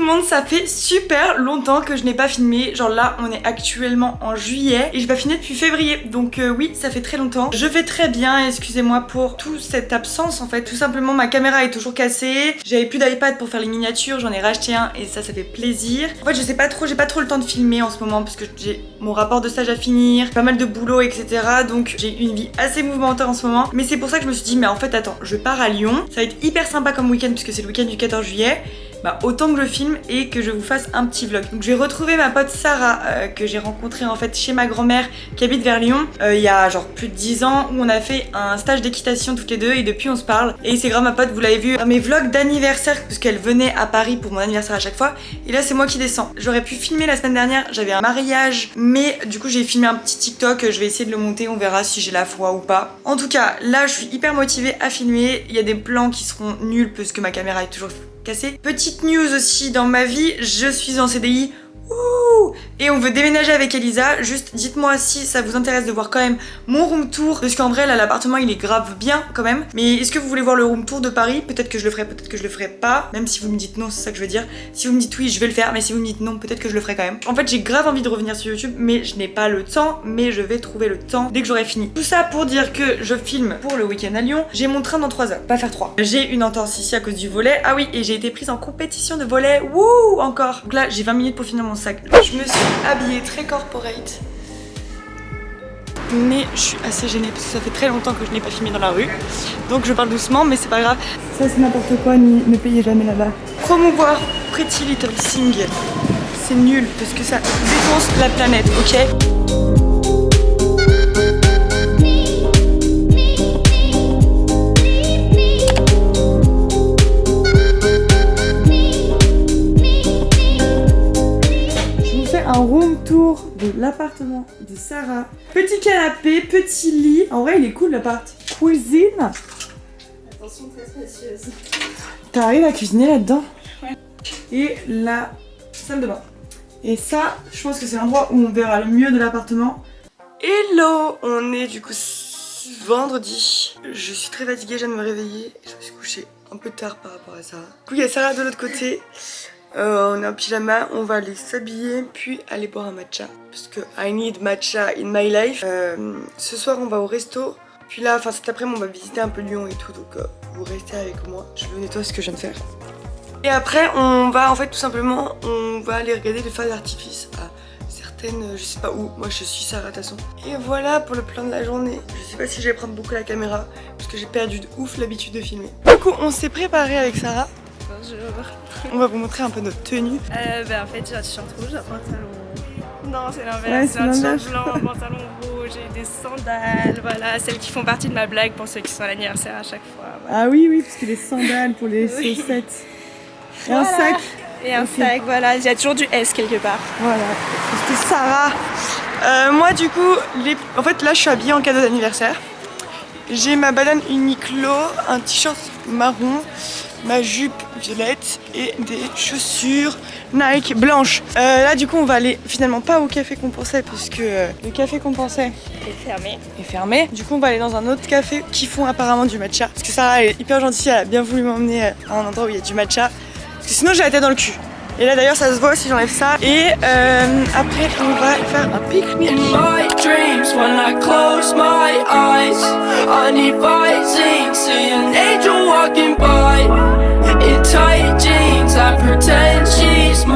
le monde, ça fait super longtemps que je n'ai pas filmé. Genre là, on est actuellement en juillet et j'ai pas filmé depuis février. Donc oui, ça fait très longtemps. Je vais très bien, excusez-moi pour toute cette absence en fait. Tout simplement, ma caméra est toujours cassée. J'avais plus d'iPad pour faire les miniatures, j'en ai racheté un et ça fait plaisir. En fait, je sais pas trop, j'ai pas trop le temps de filmer en ce moment parce que j'ai mon rapport de stage à finir, pas mal de boulot, etc. Donc j'ai une vie assez mouvementée en ce moment. Mais c'est pour ça que je me suis dit, mais en fait, attends, je pars à Lyon. Ça va être hyper sympa comme week-end puisque c'est le week-end du 14 juillet. Bah autant que je filme et que je vous fasse un petit vlog. Donc je vais retrouver ma pote Sarah que j'ai rencontrée en fait chez ma grand-mère qui habite vers Lyon il y a genre plus de 10 ans où on a fait un stage d'équitation toutes les deux et depuis on se parle. Et c'est grave ma pote, vous l'avez vu dans mes vlogs d'anniversaire parce qu'elle venait à Paris pour mon anniversaire à chaque fois. Et là c'est moi qui descends. J'aurais pu filmer la semaine dernière, j'avais un mariage mais du coup j'ai filmé un petit TikTok, je vais essayer de le monter, on verra si j'ai la foi ou pas. En tout cas là je suis hyper motivée à filmer, il y a des plans qui seront nuls parce que ma caméra est toujours cassée. Petite news aussi dans ma vie, je suis en CDI. Ouh, et on veut déménager avec Elisa. Juste dites-moi si ça vous intéresse de voir quand même mon room tour. Parce qu'en vrai là l'appartement il est grave bien quand même. Mais est-ce que vous voulez voir le room tour de Paris? Peut-être que je le ferai, peut-être que je le ferai pas. Même si vous me dites non, c'est ça que je veux dire. Si vous me dites oui je vais le faire, mais si vous me dites non peut-être que je le ferai quand même. En fait j'ai grave envie de revenir sur YouTube mais je n'ai pas le temps. Mais je vais trouver le temps dès que j'aurai fini. Tout ça pour dire que je filme pour le week-end à Lyon. J'ai mon train dans 3 heures, pas faire 3. J'ai une entorse ici à cause du volet. Ah oui, et j'ai été prise en compétition de volet. Wouh, encore. Donc là j'ai 20 minutes pour finir mon sac. Je me suis habillée très corporate. Mais je suis assez gênée parce que ça fait très longtemps que je n'ai pas filmé dans la rue. Donc je parle doucement mais c'est pas grave. Ça c'est n'importe quoi, ne payez jamais là-bas. Promouvoir Pretty Little Thing, c'est nul parce que ça défonce la planète, ok? Un room tour de l'appartement de Sarah. Petit canapé, petit lit. En vrai, il est cool l'appart. Cuisine. Attention, très spacieuse. T'arrives à cuisiner là-dedans? Ouais. Et la salle de bain. Et ça, je pense que c'est l'endroit où on verra le mieux de l'appartement. Hello! On est du coup vendredi. Je suis très fatiguée, je viens de me réveiller. Je me suis couchée un peu tard par rapport à ça. Du coup, il y a Sarah de l'autre côté. On est en pyjama, on va aller s'habiller puis aller boire un matcha parce que I need matcha in my life. Ce soir on va au resto, puis là, enfin cet après-midi on va visiter un peu Lyon et tout, donc vous restez avec moi. Je vais nettoyer ce que je viens de faire. Et après on va en fait tout simplement, on va aller regarder les feux d'artifice à certaines, je sais pas où, moi je suis Sarah de toute façon. Et voilà pour le plan de la journée. Je sais pas si je vais prendre beaucoup la caméra parce que j'ai perdu de ouf l'habitude de filmer. Du coup on s'est préparé avec Sarah. Bonjour. On va vous montrer un peu notre tenue. En fait j'ai un t-shirt rouge, un pantalon... Non c'est l'inverse, Ouais, c'est un t-shirt blanc, un pantalon rouge et des sandales, voilà, celles qui font partie de ma blague pour ceux qui sont à l'anniversaire à chaque fois. Voilà. Ah oui, oui, parce que les sandales pour les chaussettes. Et un sac. Et un sac, voilà, il y a toujours du S quelque part. Voilà, parce que Sarah... moi du coup, en fait là je suis habillée en cadeau d'anniversaire. J'ai ma banane Uniqlo, un t-shirt marron, ma jupe violette et des chaussures Nike blanches. Là du coup on va aller finalement pas au café qu'on pensait puisque le café qu'on pensait est fermé. Du coup on va aller dans un autre café qui font apparemment du matcha. Parce que Sarah est hyper gentille, elle a bien voulu m'emmener à un endroit où il y a du matcha. Parce que sinon j'ai la tête dans le cul. Et là d'ailleurs ça se voit si j'enlève ça. Et après on va faire un pique-nique. On va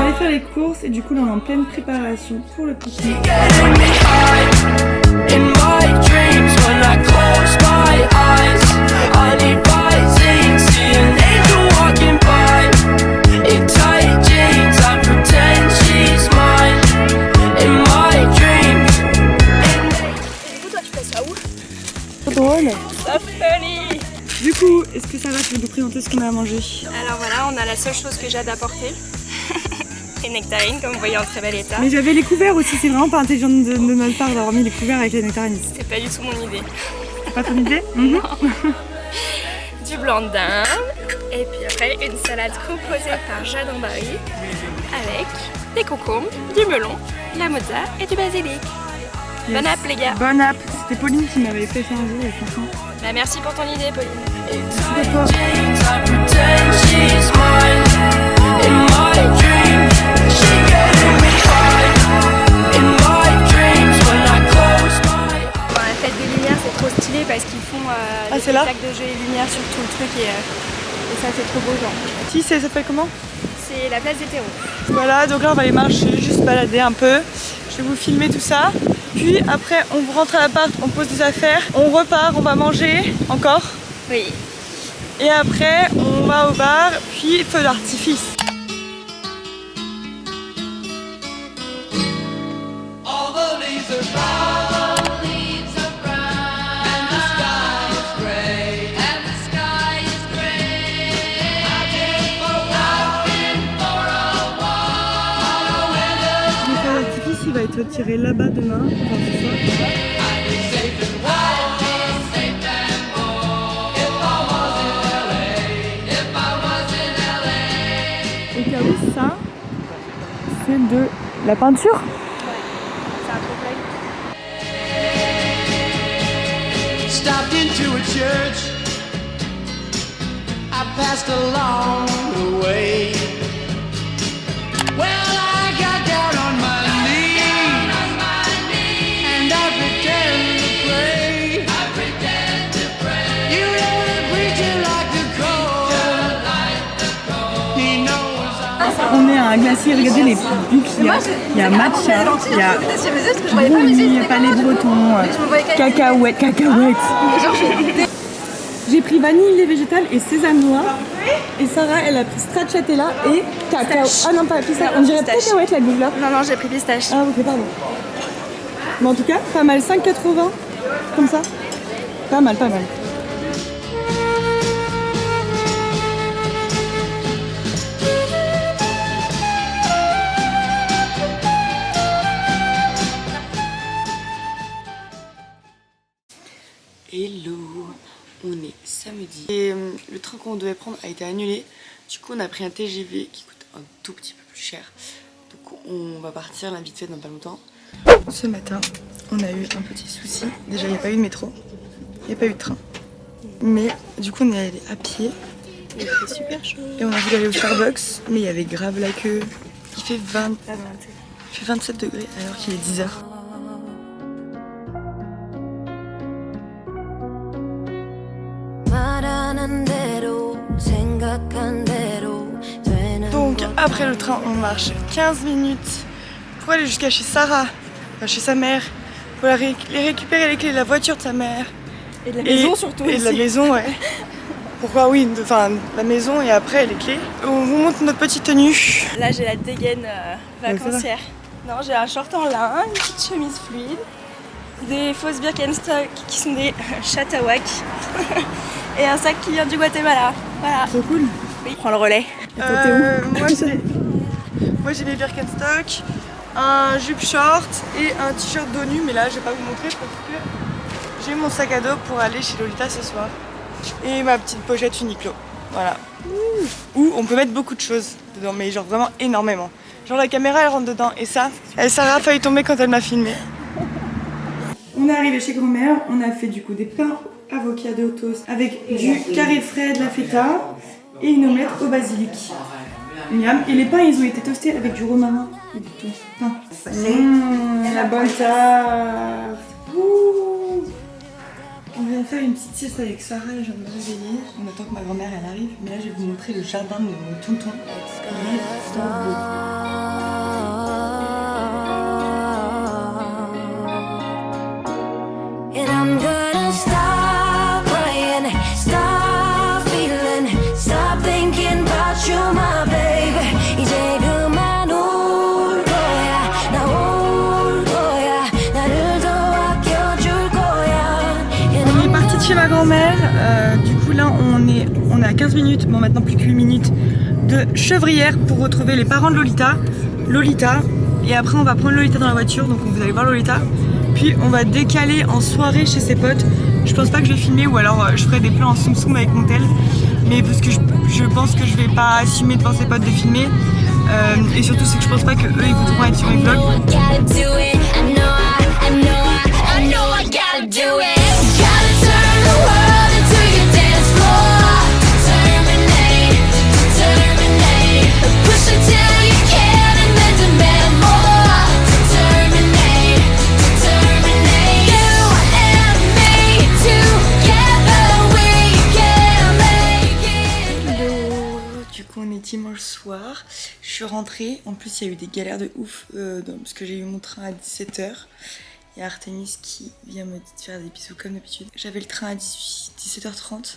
aller faire les courses et du coup là on est en pleine préparation pour le pique-nique. Drôle. La folie. Du coup, est-ce que ça va, tu veux nous présenter ce qu'on a à manger? Alors voilà, on a la seule chose que j'ai d'apporter. Les nectarines, comme vous voyez en très bel état. Mais j'avais les couverts aussi, c'est vraiment pas intelligent de notre part d'avoir mis les couverts avec les nectarines. C'est pas du tout mon idée. C'est pas ton idée? Non. Du blanc de dinde. Et puis après, une salade composée par Jeanne Barry avec des concombres, du melon, la mozza et du basilic. Yes. Bon app les gars. Bon app, c'était Pauline qui m'avait fait ça un jour et franchement. Bah, merci pour ton idée Pauline. Merci à toi. sur tout le truc et ça fait trop beau genre. Si, ça s'appelle comment? C'est la place des terreaux. Voilà, donc là on va aller marcher, juste balader un peu. Je vais vous filmer tout ça. Puis après on rentre à l'appart, on pose des affaires, on repart, on va manger encore. Oui. Et après on va au bar, puis feu d'artifice. Il va être tiré là-bas demain, enfin ce soir. Et car oui, ça, c'est de la peinture. C'est un trompe-l'œil. Stopped into a church. I passed along the way. Well, I got down on my on est à un glacier, regardez les buts qu'il y a. Il y a matcha, il y a brownie, palais breton, cacahuètes. J'ai pris vanille, lait végétal et sésame noir. Et Sarah, elle a pris stracciatella et cacao. Ah non, pas pis ça, on dirait cacahuète la goût là. Non, j'ai pris pistache. Ah ok, pardon. Mais en tout cas, pas mal, 5,80 comme ça. Pas mal. Hello, on est samedi et le train qu'on devait prendre a été annulé. Du coup on a pris un TGV qui coûte un tout petit peu plus cher. Donc on va partir là vite fait dans pas longtemps. Ce matin on a eu un petit souci. Déjà il n'y a pas eu de métro, il n'y a pas eu de train. Mais du coup on est allé à pied. Il fait super chaud. Et on a voulu aller au Starbucks mais il y avait grave la queue. Il fait 27 degrés alors qu'il est 10h. Donc après le train on marche 15 minutes pour aller jusqu'à chez Sarah, enfin chez sa mère, pour récupérer les clés de la voiture de sa mère. Et de la maison surtout. Et de la maison, ouais. Pourquoi oui, enfin la maison et après les clés. On vous montre notre petite tenue. Là j'ai la dégaine vacancière. Non, j'ai un short en lin, une petite chemise fluide, des fausses Birkenstock qui sont des Chatawak et un sac qui vient du Guatemala. Voilà. Trop cool. Oui. Prends le relais. Et toi t'es où? Moi j'ai mes Birkenstock, un jupe short et un t-shirt dos nu, mais là je vais pas vous montrer parce que j'ai mon sac à dos pour aller chez Lolita ce soir. Et ma petite pochette Uniqlo. Voilà. Où on peut mettre beaucoup de choses dedans, mais genre vraiment énormément. Genre la caméra elle rentre dedans et ça a failli tomber quand elle m'a filmé. On est arrivé chez grand-mère, on a fait du coup des pains avocado toast avec du carré frais, de la feta et une omelette au basilic. Miam. Et les pains ils ont été toastés avec du romarin et du pain. La bonne tarte. On vient faire une petite sieste avec Sarah et je viens de me réveiller. On attend que ma grand-mère elle arrive. Mais là je vais vous montrer le jardin de mon tonton. Il est trop beau. Chez ma grand-mère, du coup là on est à 15 minutes, bon maintenant plus que 8 minutes de Chevrières pour retrouver les parents de Lolita, et après on va prendre Lolita dans la voiture, donc vous allez voir Lolita, puis on va décaler en soirée chez ses potes. Je pense pas que je vais filmer ou alors je ferai des plans en soum soum avec mon tel, mais parce que je pense que je vais pas assumer devant ses potes de filmer, et surtout c'est que je pense pas que eux ils voudront être sur mes vlogs. soir. Je suis rentrée. En plus, il y a eu des galères de ouf parce que j'ai eu mon train à 17h. Il y a Artemis qui vient me faire des bisous comme d'habitude. J'avais le train à 17h30.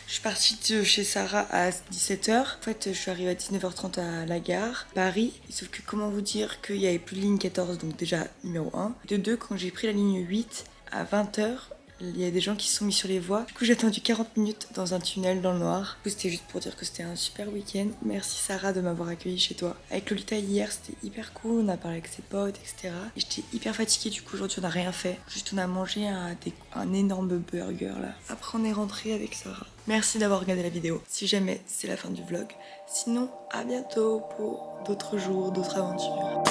Je suis partie de chez Sarah à 17h. En fait, je suis arrivée à 19h30 à la gare, Paris. Sauf que comment vous dire qu'il n'y avait plus de ligne 14, donc déjà numéro 1. De 2, quand j'ai pris la ligne 8 à 20h, il y a des gens qui se sont mis sur les voies. Du coup, j'ai attendu 40 minutes dans un tunnel dans le noir. Du coup, c'était juste pour dire que c'était un super week-end. Merci Sarah de m'avoir accueilli chez toi. Avec Lolita hier, c'était hyper cool. On a parlé avec ses potes, etc. Et j'étais hyper fatiguée. Du coup, aujourd'hui, on n'a rien fait. Juste, on a mangé un énorme burger là. Après, on est rentré avec Sarah. Merci d'avoir regardé la vidéo. Si jamais c'est la fin du vlog. Sinon, à bientôt pour d'autres jours, d'autres aventures.